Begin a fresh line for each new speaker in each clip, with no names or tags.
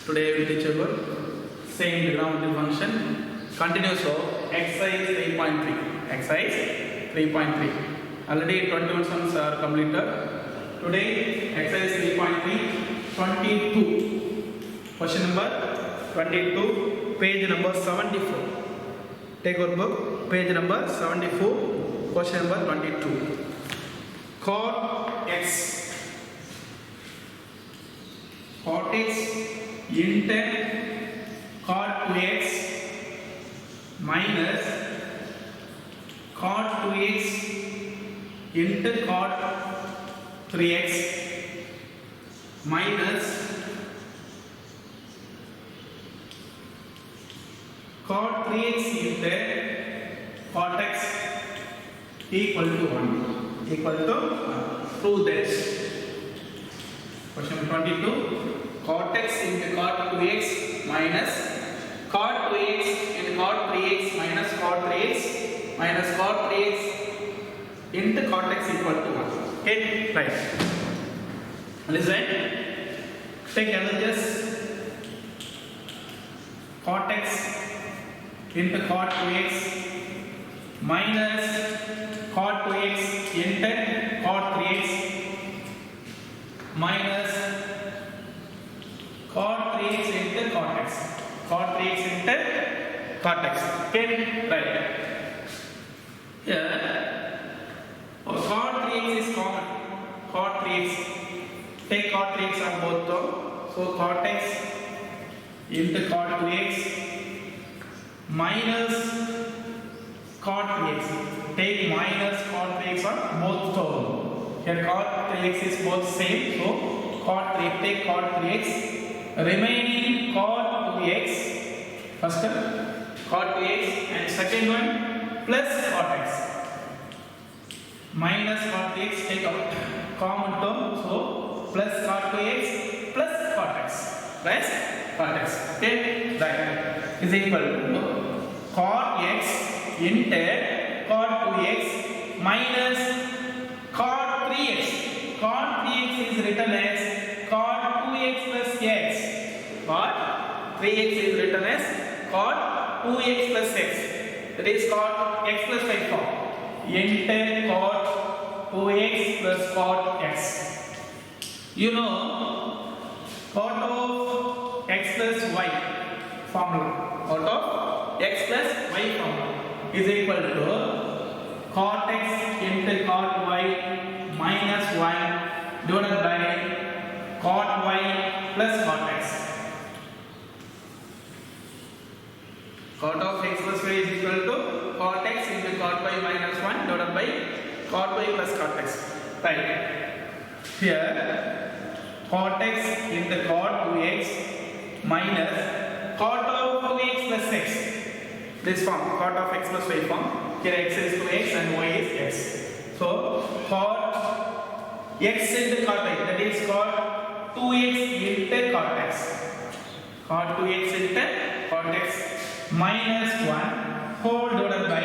Today we will teach about same trigonometry function continuous of exercise 3.3. Exercise 3.3. Already 21 sums are completed. Today exercise 3.3 22. Question number 22, page number 74. Take our book, page number 74, question number 22. Cot x into cot 2x minus cot 2x into cot 3x minus cot 3x into cot x equal to 1. Prove that. Question 22. Cot x into cot 2x minus cot 2x into cot 3x minus cot 3x minus cot 3x into cot x equal to 1. Okay, right. Listen. Take LHS. Cot x into cot 2x minus cot 2x into cot 3x minus cot 3x into cot x. Cot 3x into cot x. Okay, right. Here, cot 3x is common. Cot 3x. Take cot 3x on both terms. So cot x into cot 2x minus cot 3x. Take minus cot 3x on both terms. Here cot 3x is both same. So cot 3x. Take cot 3x. Remaining cot 2x, first term cot 2x and second one plus cot x minus cot 3x, take out common term, so plus cot 2x plus cot x plus cot x, okay, right, is equal to cot x into cot 2x minus cot 3x. Cot 3x is written as cot 2x plus x. Cot 3x is written as cot 2x plus x. That is cot x plus y form. Into cot 2x plus cot x. You know, cot of x plus y formula. Cot of x plus y formula is equal to cot x into cot y minus 1 divided by cot y plus cot x. Cot of x plus y is equal to cot x into cot y minus 1 divided by cot y plus cot x. Right. Here, cot x into cot 2x minus cot of 2x plus x. This form, cot of x plus y form. Here x is 2x and y is x. So, cot x into cot y, that is cot 2x into cot x. Cot 2x into cot x minus 1 whole divided by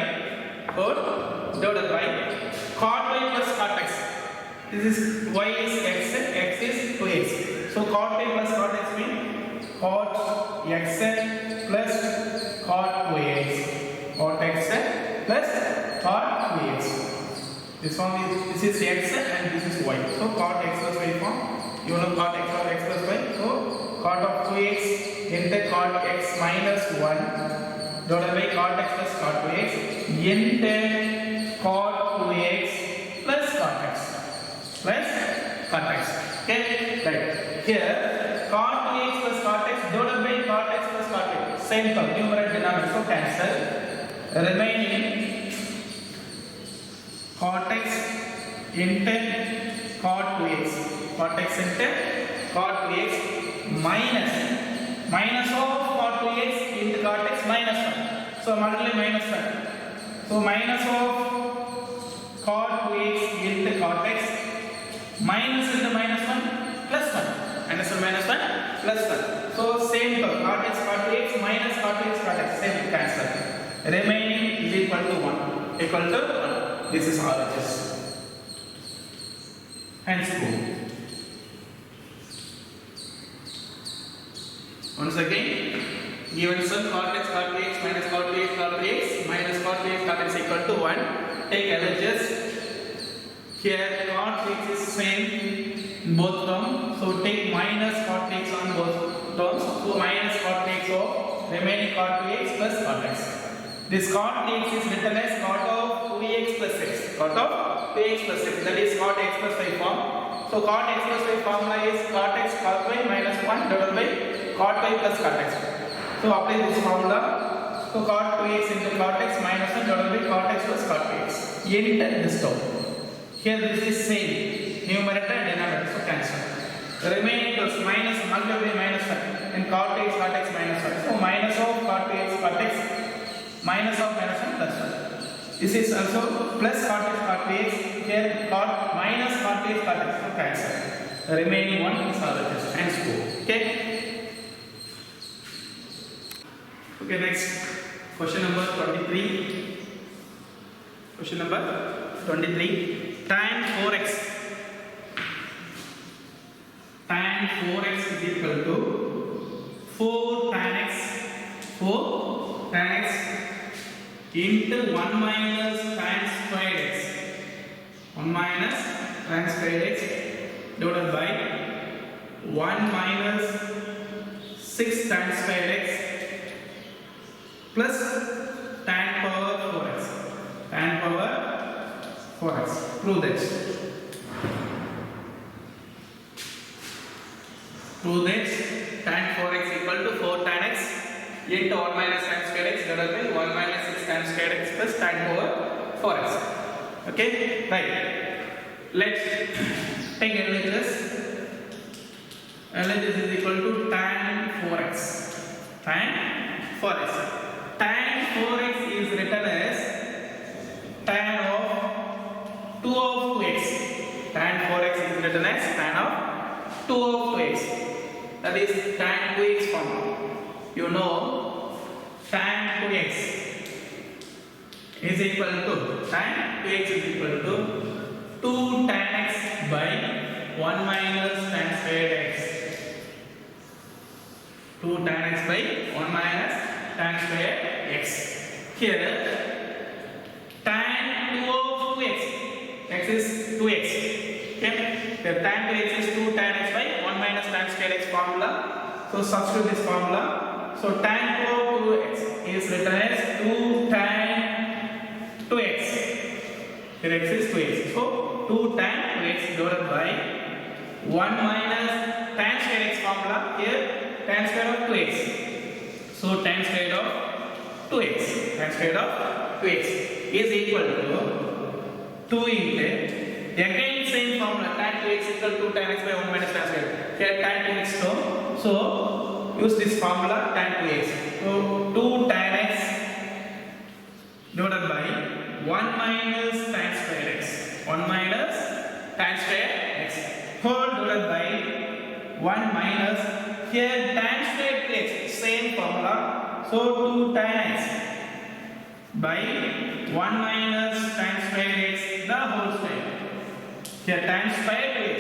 cot y plus cot x. This is y is x is 2x. So, cot y plus cot x means cot x plus cot 2x. Cot x plus cot 2x. This is x and this is y. So cot x plus y form. You know cot x of x plus y. So cot of 2x into cot x minus 1 divided by cot x plus cot 2x into cot 2x plus cot x plus cot x. Okay, right. Here cot 2x plus cot x divided by cot x plus cot x. Same term, numerator denominator. So cancel. Remaining cot x into cot 2x. Cot x into cot 2x minus of cot 2x into cot x minus 1. So multiply minus 1. So minus of cot 2x into cot x minus into minus 1 plus 1. Minus 1 minus 1 plus 1. So same term, cot x cot 2x minus cot 2x cot x. Same cancel. Remaining is equal to 1. Equal to 1. This is RHS. Hence proof. Once again, given sum cot x minus cot x minus cot x equal to 1. Take LHS. Here cot x is same in both terms. So take minus cot x on both terms. So minus cot x of remaining cot x plus cot x. This cot x is written as cot of 2x plus x. Cot of 2x plus x. That is cot x plus y form. So cot x plus y formula is cot x cot y minus 1 divided by cot y plus cot x. So apply this formula. So cot 2x into cot x minus 1 divided by cot x plus cot x. End this term. Here this is same. Numerator and denominator. So cancel. The remaining terms minus multiplied by minus 1 and cot x minus 1. So minus of cot x minus of minus 1 plus 1. This is also plus cot x. Here cot minus cot x. So cancel. The remaining one is RHS and score. Okay. Okay, next question number 23. Question number 23. Tan 4x. Tan 4x is equal to 4 tan x into 1 minus tan squared x. 1 minus tan squared x divided by 1 minus 6 tan squared x plus tan power 4x. Tan power 4x. Prove that. Prove that tan 4x equal to 4 tan x into 1 minus tan squared x divided by 1 minus 6 tan squared x plus tan power 4x. Okay, right. Let's take LHS. LHS is equal to tan 4x. Tan 4x. Tan 4x is written as tan of 2 of 2x. Tan 4x is written as tan of 2 of 2x. That is tan 2x formula. You know tan 2x is equal to tan 2x is equal to 2 tan x by 1 minus tan squared x. 2 tan x by 1 minus tan squared x. Here tan 2 of 2x. X is 2x. Okay. The tan 2x is 2 tan x by 1 minus tan squared x formula. So substitute this formula. So tan 2 of 2x is written as 2 tan 2x. Here x is 2x. So 2 tan 2x divided by 1 minus tan squared x formula. Here tan square of 2x. So tan square of 2x. Tan square of 2x is equal to 2 into again same formula tan 2x equal to 2 tan x by 1 minus tan square. Here tan 2x term. So use this formula tan 2x. So 2 tan x divided by 1 minus tan square x. 1 minus tan square x whole divided by 1 minus here tan square x same formula. So 2 tan x by 1 minus tan square x the whole square. Here tan square x.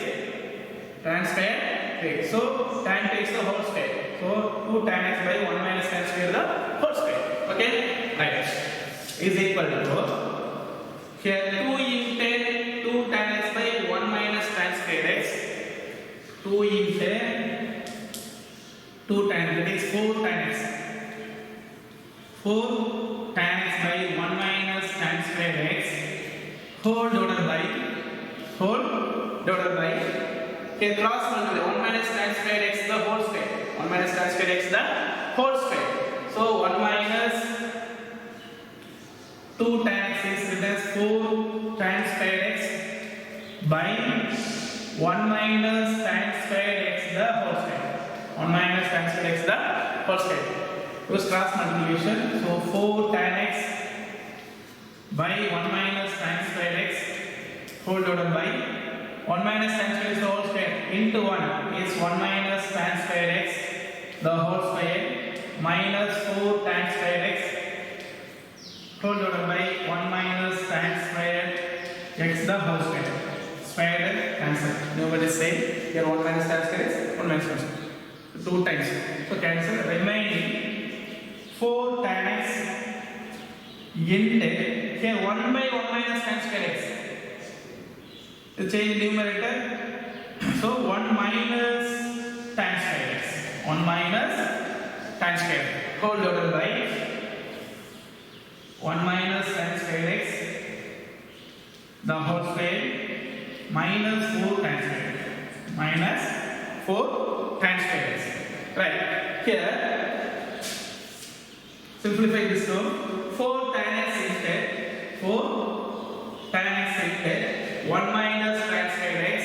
Tan square x. So tan x the whole square. So 2 tan x by 1 minus tan square the whole square. Okay, right, is equal to here 2 into 2 tan x by 1 minus tan square x. 2 into 2 tan, that is 4 tan x. 4 tan x by 1 minus tan square x whole divided by here cross multiply 1 minus tan square x the whole square. 1 minus tan square x the whole square. So 1 minus 2 tan x is written as 4 tan square x by 1 minus tan square x the whole square. 1 minus tan square x the whole square. Use cross multiplication. So 4 tan x by 1 minus tan square x whole divided by 1 minus tan square x the whole square into 1 is 1 minus tan square x the whole square minus 4 tan square x whole divided by 1 minus tan square x the whole square. Square cancel. Nobody say here 1 minus tan square x 1 minus tan square. 2 times. So cancel. Remaining 4 tan x into here 1 by 1 minus tan square x. To change numerator. So 1 minus tan square x. 1 minus tan square whole divided by 1 minus tan square x the whole square minus 4 tan square minus 4 tan square x. Right. Here simplify this term. 4 tan x into 4 tan x into 1 minus tan square x.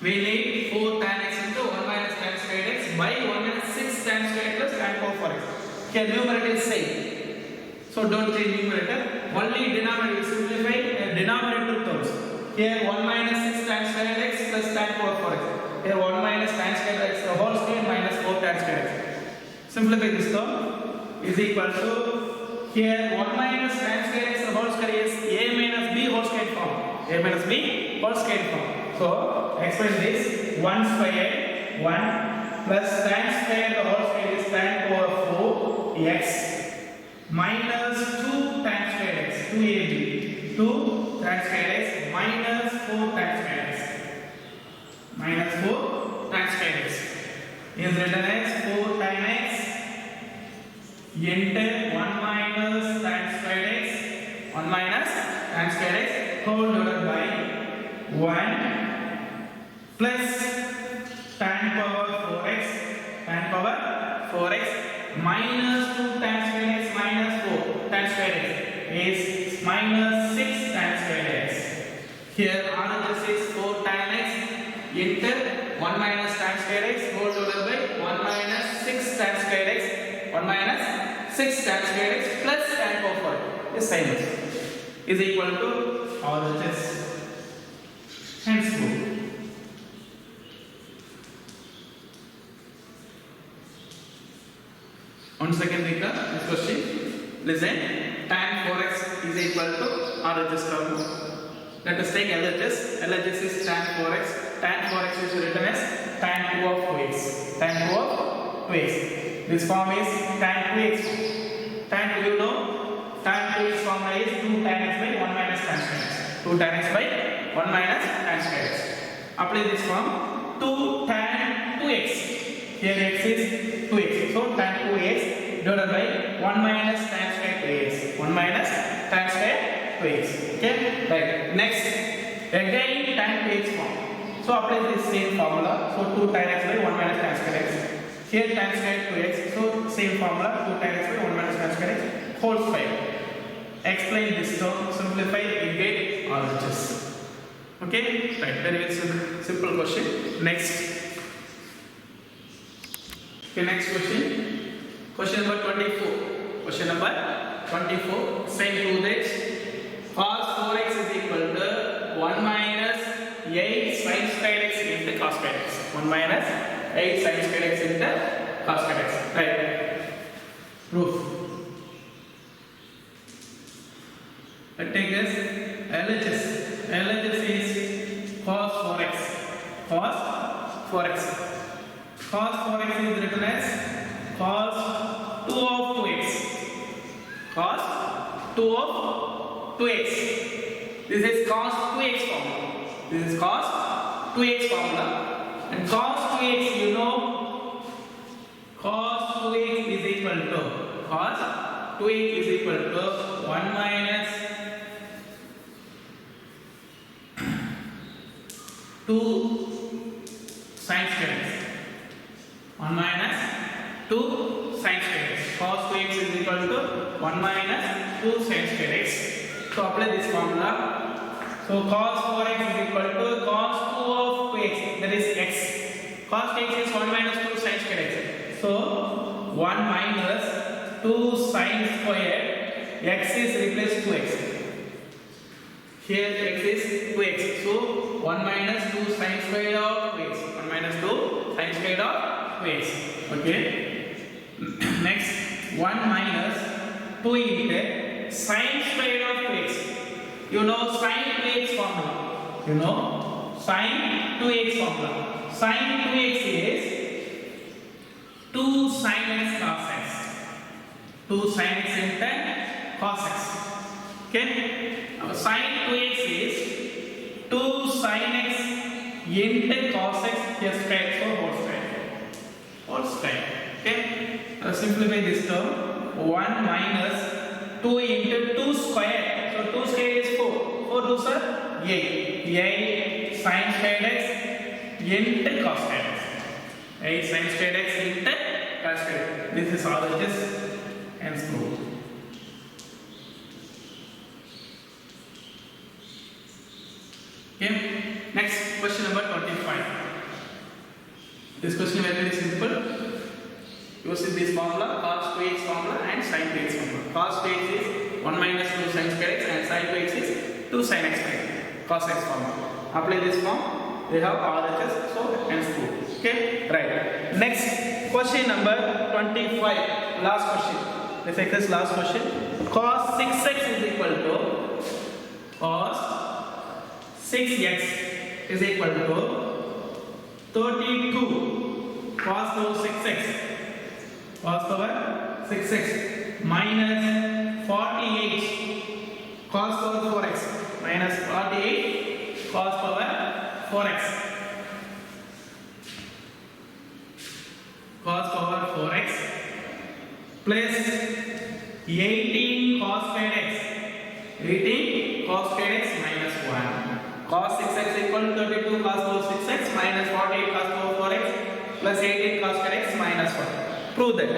We need 4 tan x into 1 minus tan square x by 1 minus 6 tan square plus tan power 4x. Here numerator is same. So don't change numerator. Only denominator simplify denominator terms. Here 1 minus 6 tan square x plus tan power 4x. Here 1 minus tan square x the whole square minus 4 tan square x. Simplify this term is equal to here 1 minus tan square x the whole square is a minus b whole square form. A minus b whole square form. So explain this 1 square 1 plus tan square the whole square is tan power 4 x minus 2 tan square x 2ab 2 tan square x minus 4 tan square x minus 4 tan square x is written as 4 tan x into 1 minus tan square x 1 minus tan square x whole divided by 1 plus tan power 4x minus 2 tan square x minus 4 tan square x is minus 6 tan square x. Here RHS is 4 tan x into 1 minus tan square x whole divided by 1 minus 6 tan square x 1 minus 6 tan square x plus tan power 4 is same is equal to RHS. Hence proof. Once again take this question. Listen. Tan 4x is equal to RHS term. Let us take LHS. LHS is tan 4x. Tan 4x is written as tan 2 of 2x. Tan 2 of 2x. This form is tan 2x. Tan 2 you know. Tan 2x formula is 2 tan x by 1 minus tan square x. 2 tan x by 1 minus tan square x. Apply this form. 2 tan 2x. Here x is 2x. So tan 2x divided by 1 minus tan square 2x. 1 minus tan square 2x. Okay? Right. Next, again tan 2x form. So apply this same formula. So 2 tan x by 1 minus tan square x. Here tan square 2x. So same formula. 2 tan x by 1 minus tan square x whole square. Explain this term. Simplify and get RHS. Okay? Right. Very simple question. Next. Okay, next question. Question number 24. Question number 24. Same to this. Cos 4x is equal to 1 minus 8 sin square x into cos square x. 1 minus 8 sin square x into cos square x. Right. Proof. Let's take this. LHS. LHS is cos 4x. Cos 4x. Cos 4x is written as cos 2 of 2x. Cos 2 of 2x. This is cos 2x formula. This is cos 2x formula. And cos 2x, you know, cos 2x is equal to 1 minus 2 sin square x. 1 minus 2 sin square x. Cos 2x is equal to 1 minus 2 sin square x. So apply this formula. So cos 4x is equal to cos 2 of 2x, that is x. Cos x is 1 minus 2 sin square x. So 1 minus 2 sin square x is replaced 2x. Here x is 2x. So 1 minus 2 sin square of 2x. 1 minus 2 sin square of 2x. Okay. Next 1 minus 2 into sin square of 2x. You know sin 2x formula. You know sin 2x formula. Sin 2x is 2 sin x cos x. 2 sin x into cos x. Okay? Sin 2x is 2 sin x into cos x plus square, so whole square. Whole square. Okay? Simplify this term. 1 minus 2 into 2 square. So 2 square is 4. 4 2s are 8. 8 sin square x into cos square x. 8 sin square x into cos square x. This is all it is. Hence proved. Okay. Next question number 25. This question is very simple. Using this formula, cos 2x formula and sin 2x formula. Cos 2x is 1 minus 2 sin square x and sin 2x is 2 sin x square x. Cos x formula. Apply this form. We have RHS, so hence true. Okay, right. Next question number 25. Last question. Let's take this last question. Cos 6x is equal to cos 6x is equal to 32 cos power 6x. Cos power 6x minus 48 cos power 4x minus 48 cos power 4x cos power 4x plus 18 cos square x 18 cos square x minus 1. Cos 6x equal to 32 cos power 6x minus 48 cos power 4x plus 18 cos square x minus 1. Prove that.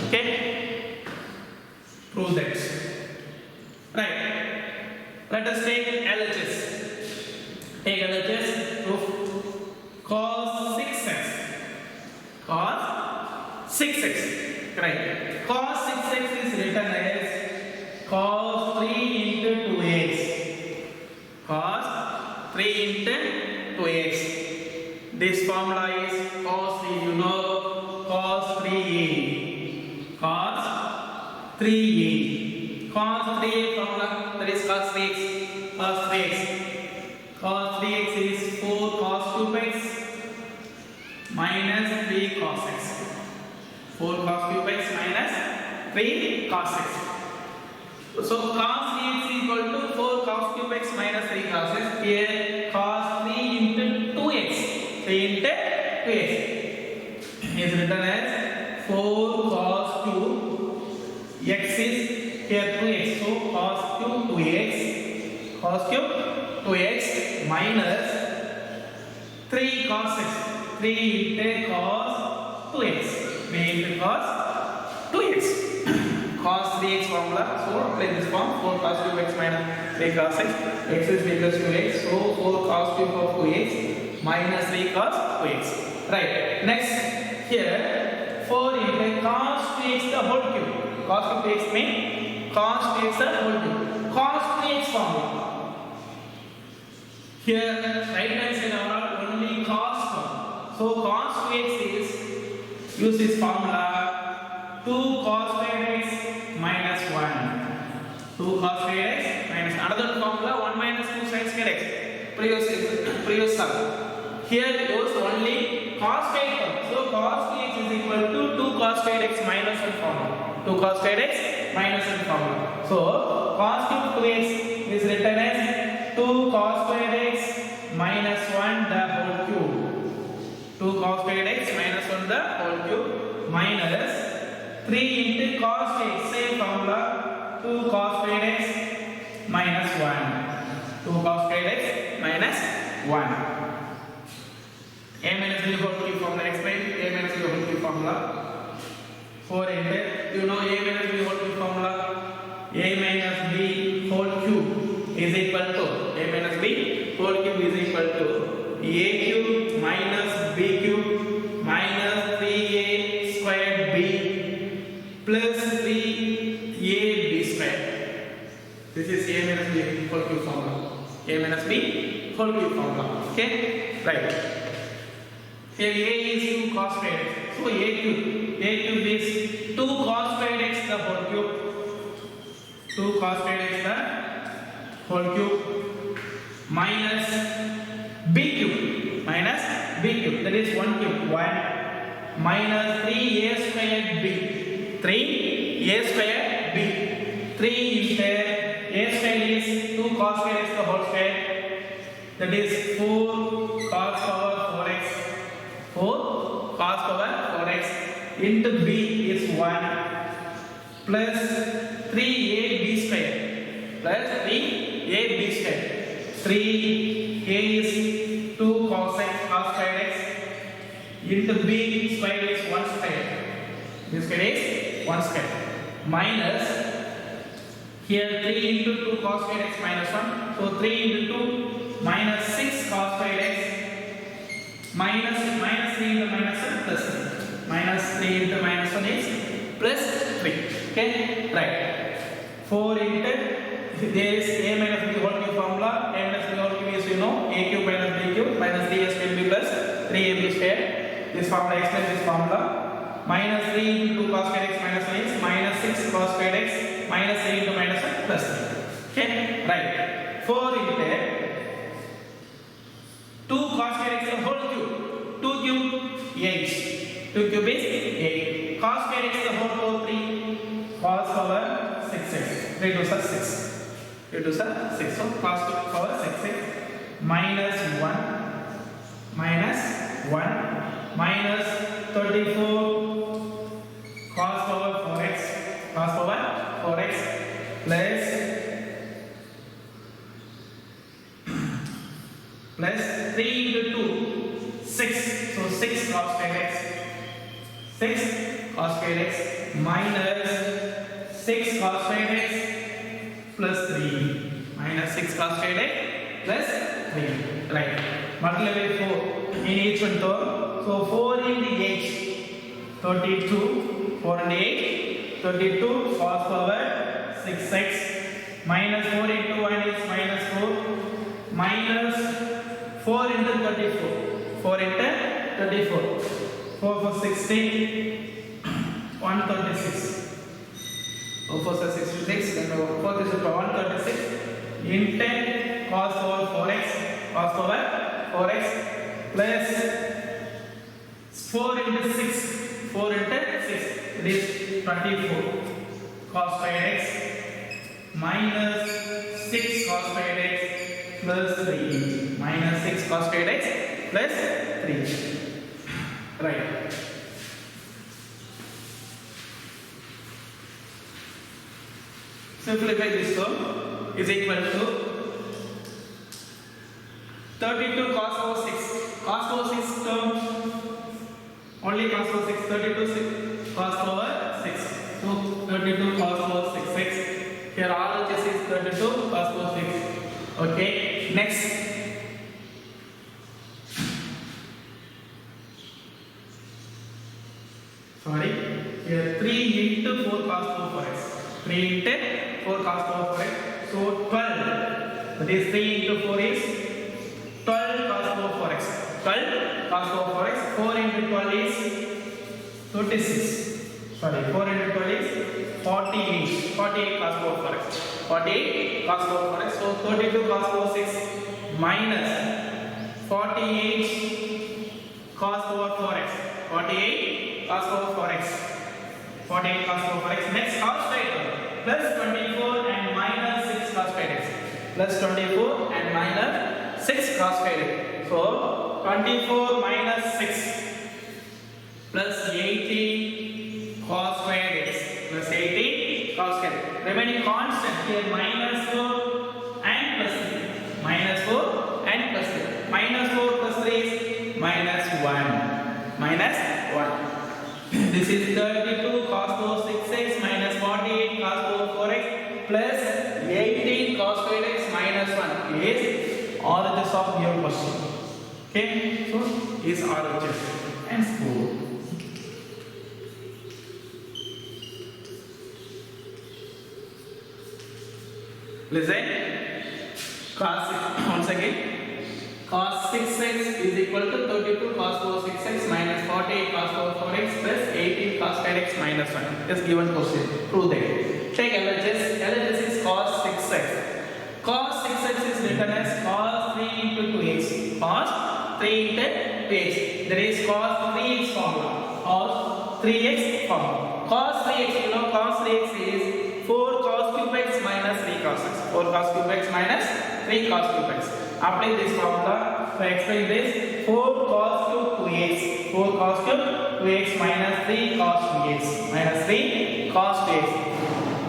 Okay? Prove that. Right. Let us take LHS. Take LHS. Proof. Cos 6x. Cos 6x. Right. Cos 6x is written as cos 3 into 2x. Cos 3 into 2x. This formula is cos 3, you know, cos 3a. Cos 3a. Cos 3a formula, that is cos 3x. Cos 3x. Cos 3x is 4 cos cube x minus 3 cos x. 4 cos cube x minus 3 cos x. So cos 3x is equal to 4 cos cube x minus 3 cos x. Here cos 3 into 2x. 3 into 2x is written as 4 cos cube x is here 2x. So cos cube 2x. Cos cube 2x minus 3 cos x. 3 into cos 2x. 3 into cos 2x. Cos 3x formula. So apply this form. 4 cos cube x minus 3 cos x. X is equal to x. So 4 cos cube of 2x minus 3 cos 2x. Right. Next here 4 into cos 2x the whole cube. Cos 2x means cos 2x the whole cube. Cos 2x formula. Here right hand side are only cos term. So cos 2x is use this formula 2 cos square x minus 1. 2 cos square x minus another formula 1 minus 2 sin square x. Previous sum. Here goes only cos square term. So cos 2x is equal to 2 cos square x minus 1 formula. 2 cos square x minus 1 formula. So cos cube 2x is written as 2 cos square x minus 1 the whole cube. 2 cos square x minus 1 the whole cube minus 3 into cos x. Same formula 2 cos square x minus 1. 2 cos square x minus 1. A minus b whole cube formula explain. A minus b whole cube formula 4 into you know A minus b whole cube formula. A minus b whole cube is equal to A minus b whole cube is equal to A cube minus b cube minus 3a squared b plus 3ab squared. This is A minus b whole cube formula. A minus b whole cube formula. Okay, right. Here a is 2 cos squared x. So a cube is 2 cos squared x the whole cube. 2 cos squared x the whole cube minus b cube minus b cube, that is 1 cube 1 minus 3a squared b, 3a squared b, 3 into a squared is 2 cos squared x the whole square, that is 4 cos power 4x, 4 cos power 4x into b is 1 plus 3ab square plus 3ab square, 3a is 2 cos x cos squared x into b square is 1 square, this square is 1 square minus here 3 into 2 cos squared x minus 1, so 3 into 2 minus 6 cos squared x minus 3 into minus 1 plus 3, minus 3 into minus 1 is plus 3, okay, right. 4 into, there is a minus b whole cube formula, a minus b whole cube is you know a cube minus b cube minus 3a square b plus 3ab square, this formula extends this formula, minus 3 into 2 cos squared x minus 1 is minus 6 cos squared x minus 3 into minus 1 plus 3, okay, right. 4 into 2 cos squared x the whole cube, 2 cube 8, 2 cube is 8, cos squared x the whole power 3, cos power 6x, 3 to 6, 3 to 6, so cos power 6x minus 1 minus 34 cos power 4x, cos power 4x plus 3 into 2 6, so 6 cos squared x, 6 cos squared x minus 6 cos squared x plus 3, minus 6 cos squared x plus 3, right. Multiply by 4 in each one term, so 4 into 8 32, 4 into 8 32 cos power 6x minus 4 into 1 is minus 4 minus 4 into 34, 4 into 34, 4 for 16, 136, 4 for 66, then 4 is 136 into cos power 4x, cos power 4x plus 4 into 6, 4 into 6, it is 24 cos squared x minus 6 cos squared x plus 3, minus 6 cos squared x plus 3, right. Simplify this term is equal to 32 cos power 6, cos power 6 term only cos power 6, 32 cos power 6, so 32 cos power 6x, here RHS is 32 cos power 6, okay. Next, sorry, here 3 into 4 cos power 4x, 3 into 4 cos power 4x, so 12, that is 3 into 4 is 12 cos power 4x, 12 cos power 4x, 4 into 12 is 36, sorry, 4 into 12 is 48, 48 cos power 4x, 48 cos power 4x, so 32 cos power 6 minus 48 cos power 4x, 48 cos power 4x, 48 cos power 4x, next cos squared term, plus 24 and minus 6 cos squared x, plus 24 and minus 6 cos squared x, so 24 minus 6 plus 80 cos squared x plus 80 cos squared x, remaining constant here minus 4 and plus 3, minus 4 and plus 3, minus 4 plus 3 is minus 1, minus 1. This is 32 cos power 6x minus 48 cos power 4x plus 18 cos squared x minus 1 is RHS of your question. Okay, so is RHS and score. Listen, cos 6 once again. Cos 6x is equal to 32 cos power 6x minus 48 cos power 4x plus 18 cos squared x minus 1. Just given question. Prove that. Take LHS. LHS is cos 6x. Cos 6x is written as cos 3 into 2x. Cos 3 into 2x. That is cos 3x formula or 3x formula. Cos 3x, you know, cos 3x is 4 cos cube x minus 3 cos x. 4 cos cube x minus 3 cos cube x. Apply this formula to explain this. 4 cos cube 2x. 4 cos cube 2x minus 3 cos 2x. Minus 3 cos 2x.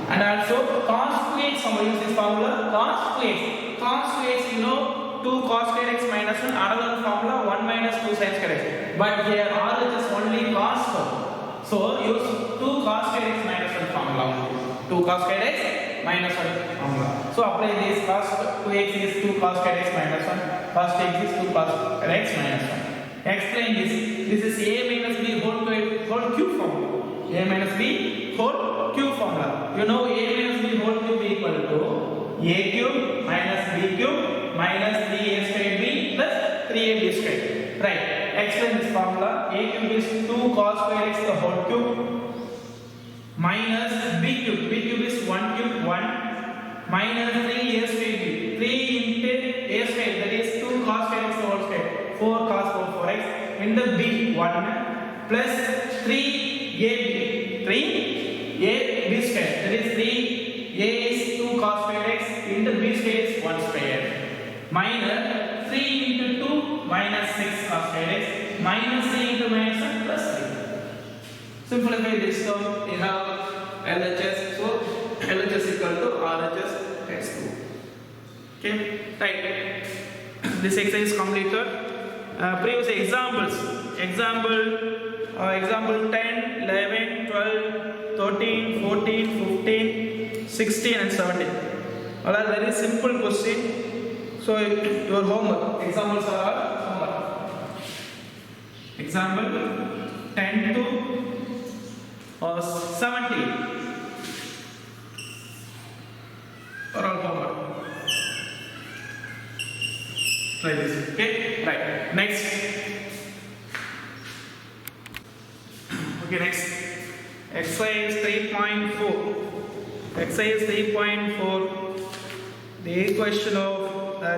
And also cos 2x, how use this formula? Cos 2x. Cos 2x, you know, 2 cos square x minus 1. Another formula 1 minus 2 sin square x. But here RHS is only cos 4. So use 2 cos square x minus 1 formula. 2 cos square x minus 1 formula. So apply this. Cos 2x is 2 cos square x minus 1. Cos 2x is 2 cos square x minus 1. Explain this. This is a minus b whole cube formula. A minus b whole cube formula. You know a minus b whole cube equal to a cube minus b cube minus 3a squared b plus 3ab squared. Right. Explain this formula. A cube is 2 cos square x the whole cube minus b cube. B cube is 1 cube 1 minus 3a squared b. 3 into a squared, that is 2 cos square x the whole square. 4 cos 4x into b 1 plus 3ab 3ab square, that is 3a is 2 cos square x into b square is 1 square minus 3 into 2 minus 6 cos square x minus 3 into minus 1 plus 3. Simplify this term, you have LHS, so LHS equal to RHS x2. Okay, right. This exercise is completed. Previous examples. Example 10, 11, 12, 13, 14, 15, 16 and 17. All are very simple question. So your homework. Examples are homework. Example 10 to 17. Or all homework. Try this. Okay. Right. Next. Okay. Next. Exercise 3.4. Exercise 3.4. The equation of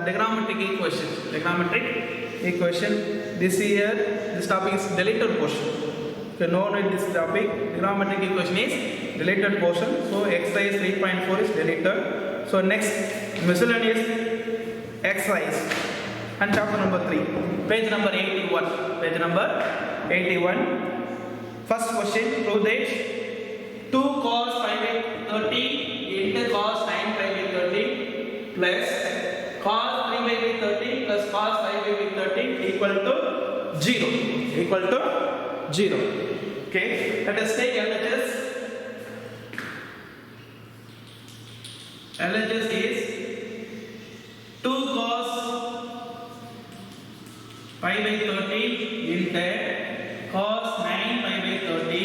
trigonometric equation. Trigonometric equation. This year, this topic is deleted portion. If you know that this topic, trigonometric equation is deleted portion. So exercise 3.4 is deleted. So next, miscellaneous exercise. And chapter number 3, page number 81. Page number 81. First question, prove that 2 cos pi by 30 into cos 9 pi by 30 plus cos 3 pi by 30 plus cos 5 pi by 30 equal to 0. Equal to 0. Okay, let us take LHS. LHS is 2 cos pi by 30 into cos 9 pi by 30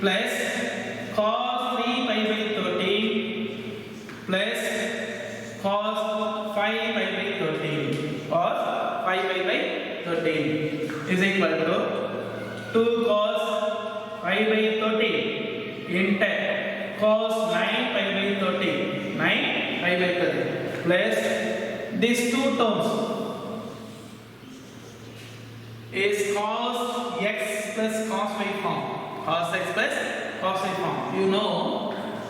plus cos 3 pi by 30 plus cos 5 pi by 30 or 5 pi by 13 is equal to 2 cos pi by 30 into cos 9 pi by 30 9 pi by 30 plus these two terms is cos x plus cos y form. Cos x plus cos y form. You know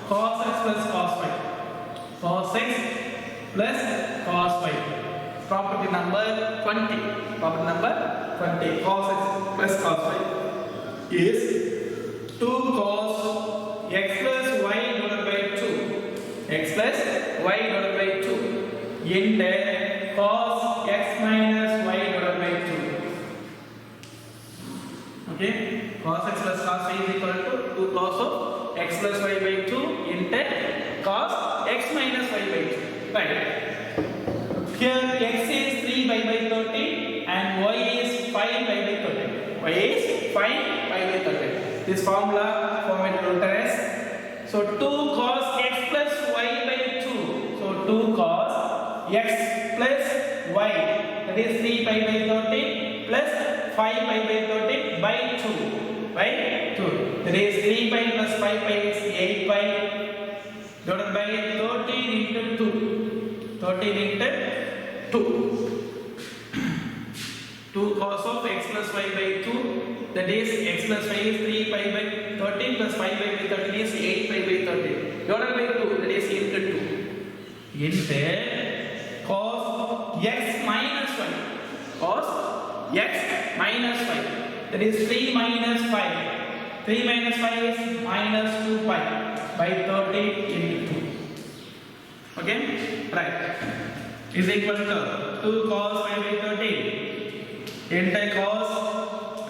cos x plus cos y. Cos x plus cos y. Property number 20. Property number 20. Cos x plus cos y is 2 cos x plus y divided by 2. X plus y divided by 2 into cos x minus y divided by 2. Okay, cos x plus cos y is equal to 2 cos of x plus y by 2 into cos x minus y by 2. Right. Here x is 3 pi by 30 and y is 5 pi by 30. Y is 5 pi by 30. This formula format written as, so 2 cos x plus y by 2. So 2 cos x plus y, that is 3 pi by 30 plus 5 pi by 30 by 2. By 2. That is 3 pi plus 5 pi is 8 pi divided by 13 into 2. 13 into 2. 2 cos of x plus y by 2, that is x plus y is 3 pi by 13 plus 5 by 13 is 8 pi by 13 divided by 2, that is into 2 into cos x minus y, cos x minus y, that is 3 minus 5, 3 minus 5 is minus 2 pi by 13 into 2. Okay, right, is equal to 2 cos pi by 13 into cos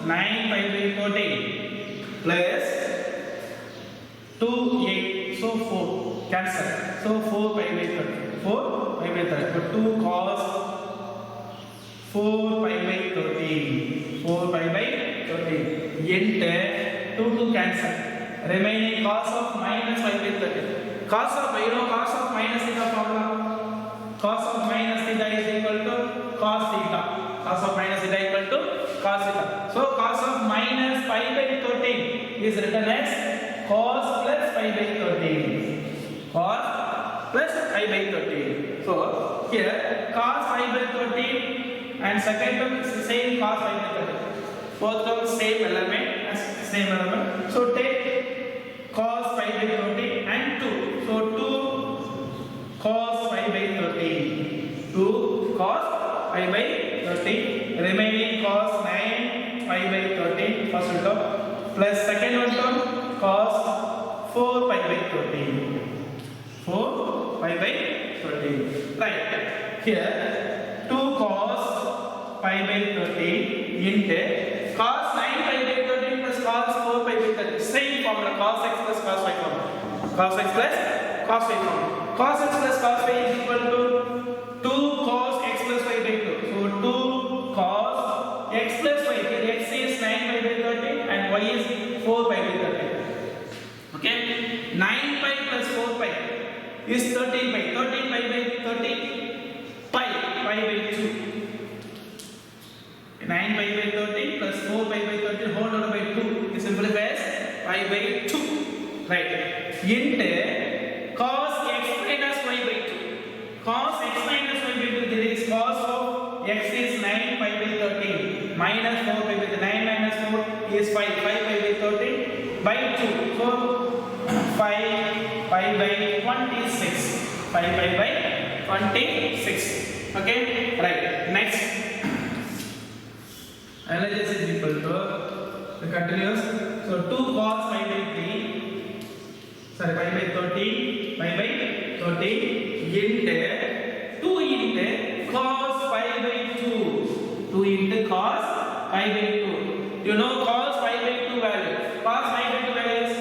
9 pi by 14 plus 2 8, so 4 cancel, so 4 pi by 13, 4 pi by 13, but 2 cos 4 pi by 13, 4 pi by 13 into 2 cancel, remaining cos of minus pi by 13, cos of, you know, cos of minus theta formula, cos of minus theta is equal to cos theta, cos of minus theta equal to cos theta, so cos of minus pi by 13 is written as cos plus pi by 13, cos plus pi by 13, so here cos pi by 13 and second term is the same cos pi by 13, both terms same element, so take cos pi by 13 and 2, so 2 cos pi by 13, 2 cos pi by 13, remaining cos 9 pi by 13 first term plus second one term cos 4 pi by 13, 4 pi by 13, right, here 2 cos pi by 13 into cos 9 pi by 13 plus cos 4 pi by 13, same formula, cos x plus cos y formula, cos x plus cos y formula, cos x plus cos y is equal to 2 cos x plus y by 2, so 2 cos x plus y, here x is 9 pi by 13 and y is 4 pi by 13, okay, 9 pi plus 4 pi is 13 pi, 13 pi by 13 pi by 2, 9 pi by 13 plus 4 pi by 13 whole divided by 2 is simplified as pi by 2, right, into cos x minus y by 2, cos x minus y by 2, there is cos of x is 9 pi by 13 minus 4 pi by 9 minus 4 is 5 pi by 13 by 2, so 5 pi by 26, 5 pi by 26, okay, right, next LHS is equal to the continuous, so 2 cos pi by 3, sorry, pi by 13, pi by 13 into 2 into cos pi by 2, 2 into cos pi by 2, you know cos pi by 2 value, cos pi by 2 value is,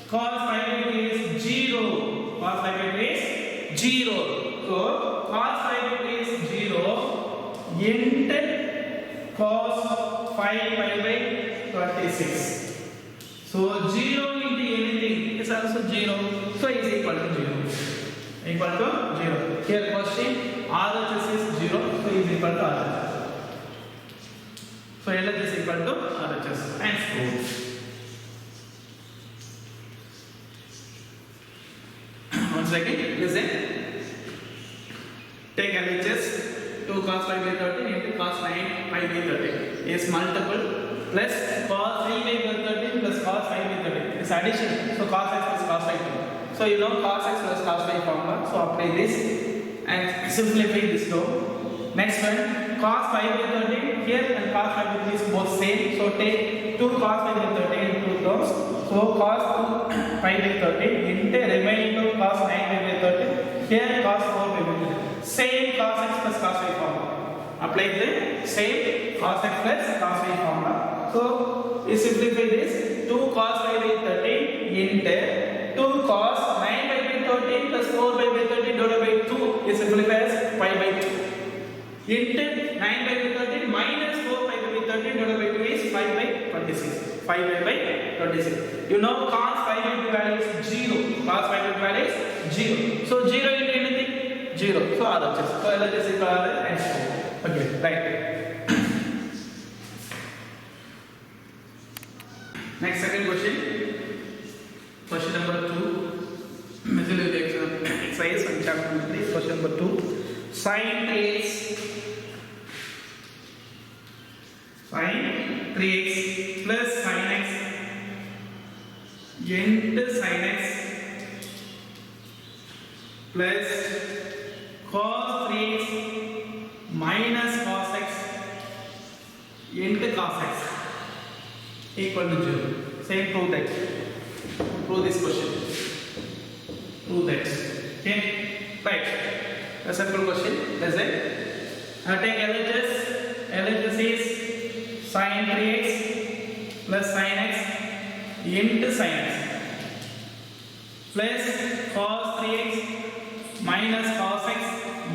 cos pi by 2 is 0, cos pi by 2 is 0, so cos pi by 2 is 0 into cos 5 pi by 26, so 0 into anything is also 0, so is equal to 0, equal to 0, here question RHS is 0, so is equal to RHS, so LHS is equal to RHS and so once again listen, take LHS, 2 cos pi by 13 into cos 9 pi by 13 is multiple plus cos 3 by 13 plus cos 5 by 13 is addition, so cos x plus cos y, so you know cos x plus cos y formula, so apply this and simplify this term. Next one, cos 5 by 13 here and cos 5 by 13 is both same, so take 2 cos 5 by 13 in 2 terms, so cos 2 pi by 13 into remaining to cos 9 pi by 13, here cos 4 pi by 13, same cos x plus cos y formula, apply the same cos x plus cos y formula, so you simplify this, 2 cos pi by 13 into 2 cos 9 pi by 13 plus 4 pi by 13 divided by 2 is simplified as pi by 2 into 9 pi by 13 minus 4 pi by 13 divided by 2 is 5 by 26, 5 pi by 26, you know cos 5 by 2 value is 0, cos 5 by 2 value is 0, so 0 into anything 0, so RHS, so LHS is equal to and so, okay, right. Next second question, question number 2, example exercise on chapter number 3, question number 2. Sin 3x plus sin x into sin x plus cos 3x minus cos x into cos x equal to 0. Say prove that. Prove this question. Prove that. Okay. Right. A simple question. That's it. Take LHS. LHS is sin 3x plus sin x into sin x plus cos 3x minus cos x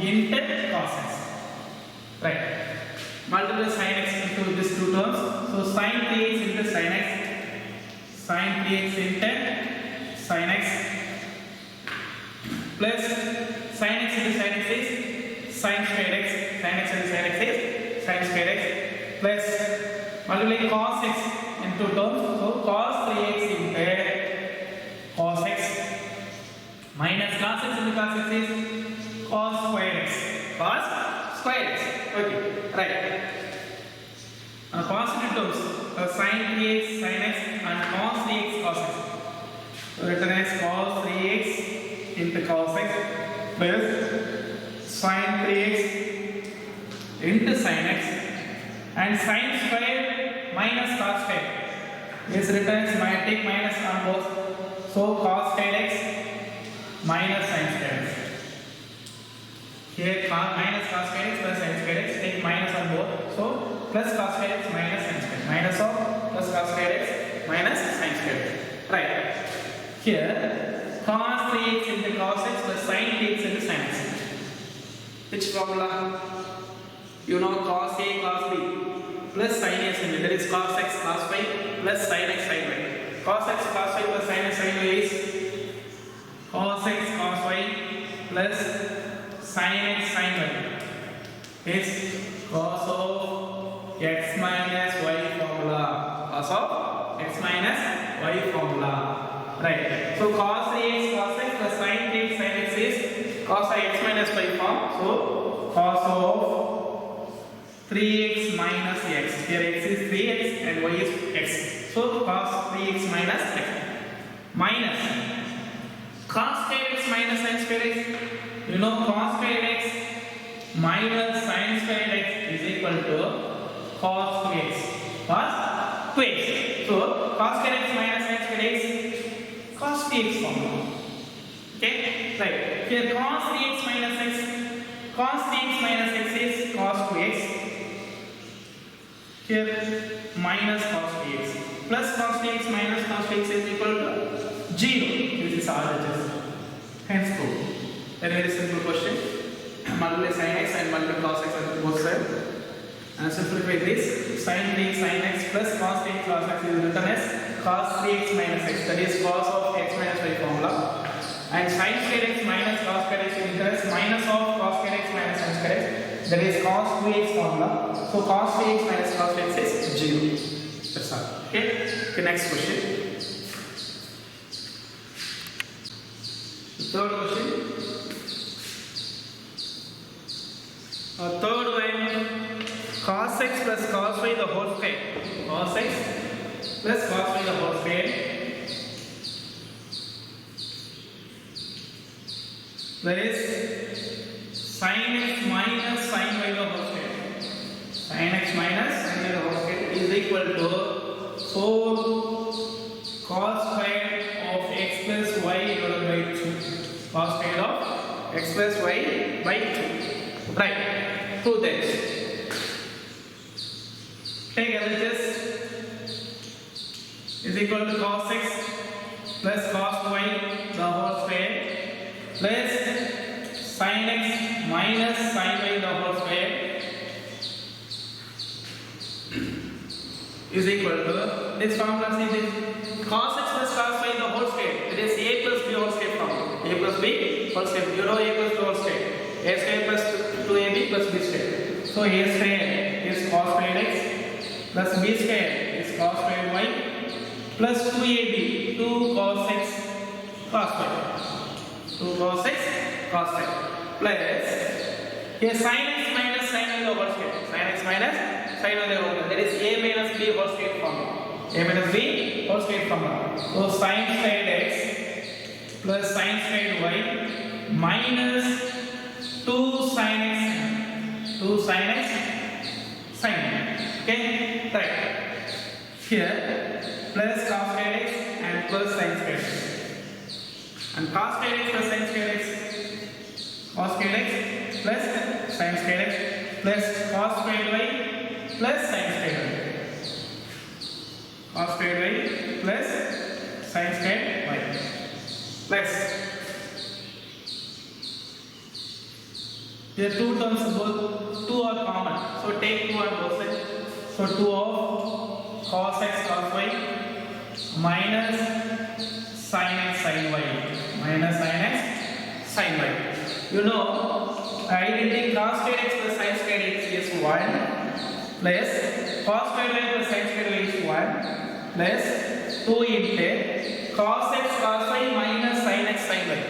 into cos x. Right. Multiply sin x into these two terms. So sin 3x into sin x. Sin 3x into sin x plus sin x into sin x is sin squared x. Sin x into sin x is sin squared x plus multiply cos x into terms. So cos 3x into cos x minus cos x into cos x is cos squared x. Cos squared x. Okay, right. Positive terms, sin 3x sin x and cos 3x cos x. So written as cos 3x into cos x plus sin 3x into sin x and sin squared minus cos squared is written as take minus on both. So cos squared x minus sin squared x. Here minus cos squared x plus sin squared x, take minus on both. So plus cos squared x minus sin squared. Minus of plus cos squared x minus sin squared x. Right. Here cos 3x into cos x plus sin 3x into sin x. Which formula? You know cos A cos B plus sin A sin B. That is cos x cos y plus sin x sin y. Cos x cos y plus sin x sin y is cos x cos y plus sin x sin y. Is cos of x minus y formula. Cos of x minus y formula. Right. So cos 3x cos x plus sin 3x sin x is cos of x minus y form. So cos of 3x minus x. Here x is 3x and y is x. So cos 3x minus x minus cos squared x minus sin squared x. You know cos squared x minus sin squared x is equal to cos 2x. Cos 2x. So cos squared x minus sin squared x cos 3x formula. Okay? Right. Here cos 3x minus x. Cos 3x minus x is cos 2x. Here minus cos 3x plus cos 3x minus cos 3x is equal to 0. This is RHS. Hence proof. Very very simple question. Multiply sin x and multiply cos x on both sides. And simplify this. Sin 3x sin x plus cos 3x cos x is written as cos 3x minus x. That is cos of x minus y formula. And sin squared x minus cos squared x is written as minus of cos squared x minus sin squared x. That is cos 2x formula. So cos 3x minus cos 2x is 0. That's all. Okay. Okay. Next question. The third question. Third one. Cos x plus cos y the whole square. Cos x plus cos y the whole square plus sin x minus sin y the whole square. Sin x minus sin y the whole square is equal to 4 cos square of x plus y divided by 2. Cos square of x plus y by 2. Right. Prove that. Take LHS is equal to cos x plus cos y the whole square plus sin x minus sin y the whole square is equal to this formula is cos x plus cos y the whole square. It is a plus b whole square formula. A plus b whole square. You know a plus b whole square. A square plus 2ab plus b square. So a square is cos squared x plus b square is cos squared y plus 2ab 2 cos x cos y 2 cos x cos phi plus here sin x minus sin y the whole square. Sin x minus sin y the whole square. That is a minus b whole square formula. A minus b whole square formula. So sin squared x plus sin squared y minus 2 sin x sin y. Okay, right. Here plus cos squared x and plus sin squared x. And cos squared x plus sin squared x. Cos squared x plus sin squared x plus cos squared y plus sin squared y. Cos squared y plus sin squared y plus here two terms both two are common, so take 2 on both sides. So 2 of cos x cos y minus sin x sin y minus sin x sin y. You know identity cos squared x plus sin squared x is 1 plus cos squared y plus sin squared y is 1 plus 2 into cos x cos y minus sin x sin y.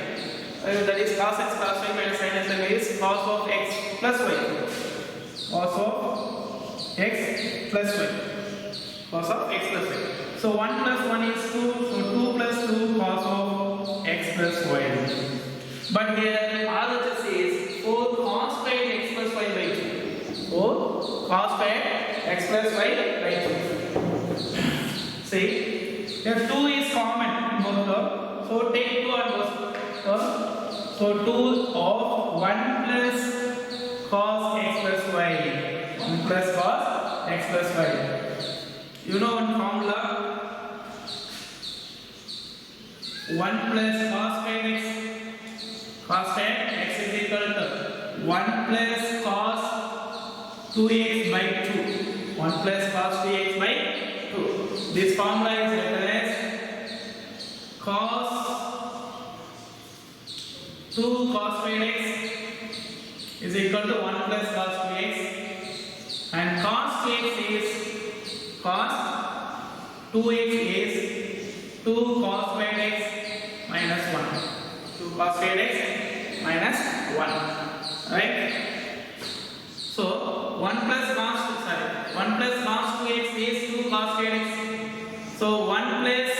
That is cos x cos y minus sin x sin y is cos of x plus y. Cos of x plus y. Cos of x plus y. So 1 plus 1 is 2. So 2 plus 2 cos of x plus y. But here RHS is 4 cos squared x plus y by 2. 4 cos squared x plus y by 2. See, here 2 is common in both terms. So take 2 on both terms. So 2 of 1 plus cos x plus y. 1 plus cos x plus y. You know one formula? 1 plus cos squared x. Cos squared x is equal to 1 plus cos 2x by 2. 1 plus cos 2x by 2. This formula is written as cos 2 cos squared x is equal to 1 plus cos 2x, and cos 2x is cos 2x is 2 cos squared x minus 1. 2 cos squared x minus 1. Right? So 1 plus cos 2x is 2 cos squared x. So 1 plus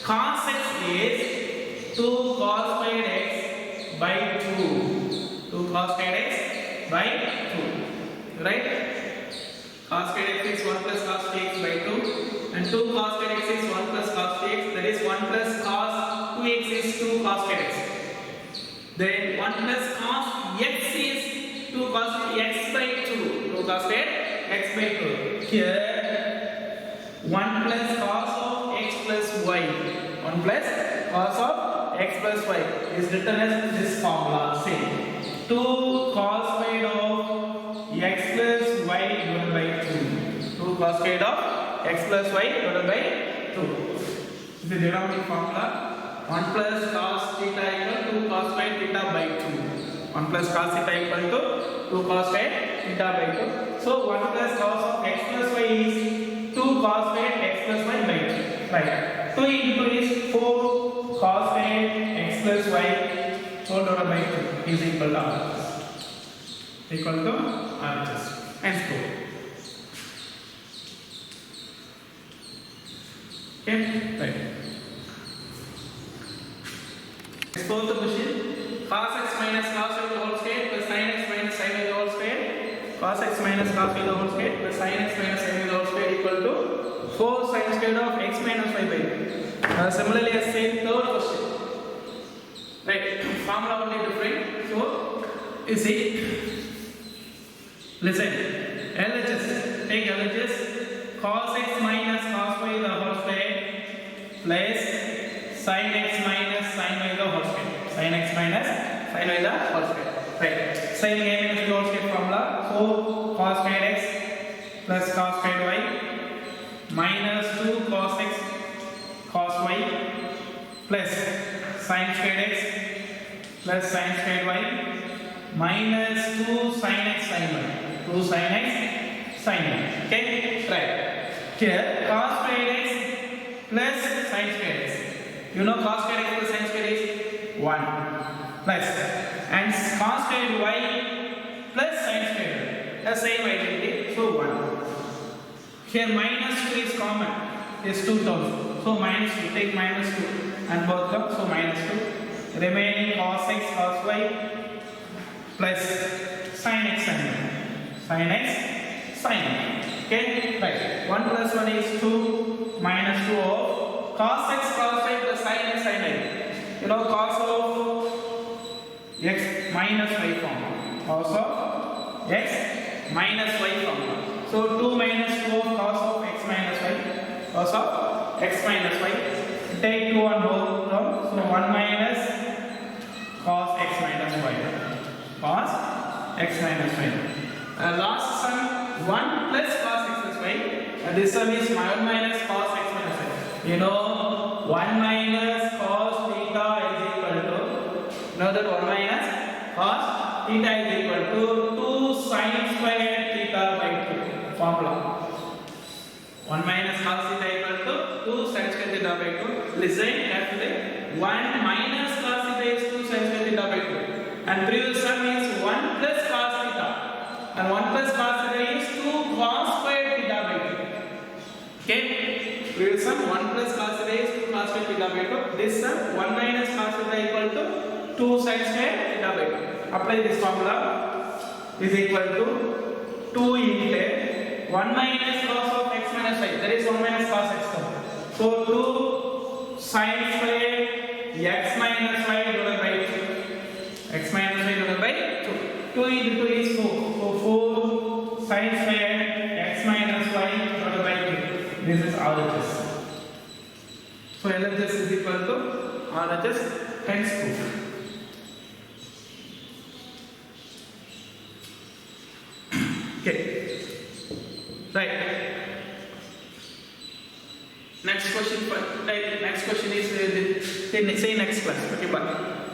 cos x is 2 cos squared x by 2. 2 cos squared x by 2. Right? Cos squared x is 1 plus cos 2x by 2. And 2 cos squared x is 1 plus cos 2x. That is 1 plus cos 2x is 2 cos squared x. Then 1 plus cos x is 2 cos x by 2. 2 cos squared x by 2. Here 1 plus cos of x plus y. 1 plus cos of x plus y is written as this formula. Say 2 cos squared of x plus y divided by 2. 2 cos squared of x plus y divided by 2. This is the denominator formula. 1 plus cos theta equal to 2 cos squared theta by 2. 1 plus cos theta equal to 2 cos squared theta by 2. So 1 plus cos of x plus y is 2 cos squared x plus y by 2. Right. 2 into is 4 cos squared x plus y whole divided by 2 is equal to RHS. Equal to RHS. And so. Okay. Right. Expose the question. Cos x minus cos y the whole square plus sin x minus sin y the whole square. Cos x minus cos y the whole square plus sin x minus sin y the whole square equal to 4 sin squared of x minus y by 2. Similarly, as same third question. Right, formula only different. So, you see, listen, LHS, take LHS, cos x minus cos y the whole square plus sin x minus sin y the whole square. Sin x minus sin y the whole square. Right, sin a minus b whole square formula. So, cos squared x plus cos squared y minus 2 cos x cos y plus sin squared x plus sin squared y minus 2 sin x sin y. 2 sin x sin y. Okay, right. Here cos squared x plus sin squared x. You know cos squared x plus sin squared x 1. plus and cos squared y plus sin squared the same identity, so 1. Here minus 2 is common, is 2 terms, so minus 2, take minus 2 and both come, so minus 2 remaining cos x cos y plus sin x sin y, sin x sin y. Okay, right, 1 plus 1 is 2 minus 2 of cos x cos y plus sin x sin y. You know cos of x minus y formula, cos of x minus y formula. So 2 minus 2 of cos of x minus y, cos of x minus y. Take 2 on both terms, so 1 minus cos x minus y, cos x minus y. Last sum 1 plus cos x plus y. This sum is 1 minus cos x minus y. You know 1 minus cos theta is equal to, know that 1 minus cos theta is equal to 2 sin squared theta by 2 formula. 1 minus cos theta equal to 2 sin squared theta by 2. Listen carefully. 1 minus cos theta is 2 sin squared theta by 2. And previous sum is 1 plus cos theta. And 1 plus cos theta is 2 cos squared theta by 2. Okay? Previous sum 1 plus cos theta is 2 cos squared theta by 2. This sum 1 minus cos theta equal to 2 sin squared theta by 2. Apply this formula is equal to 2 into 1 minus cos of x minus y. There is 1 minus cos x term. So 2 sin squared x minus y divided by 2. X minus y divided by 2. 2 into 2 is 4. So 4 sin squared x minus y divided by 2. This is RHS. So LHS is equal to RHS, hence proof. Okay. Right. Next question. Next question is say next class. Okay, bye.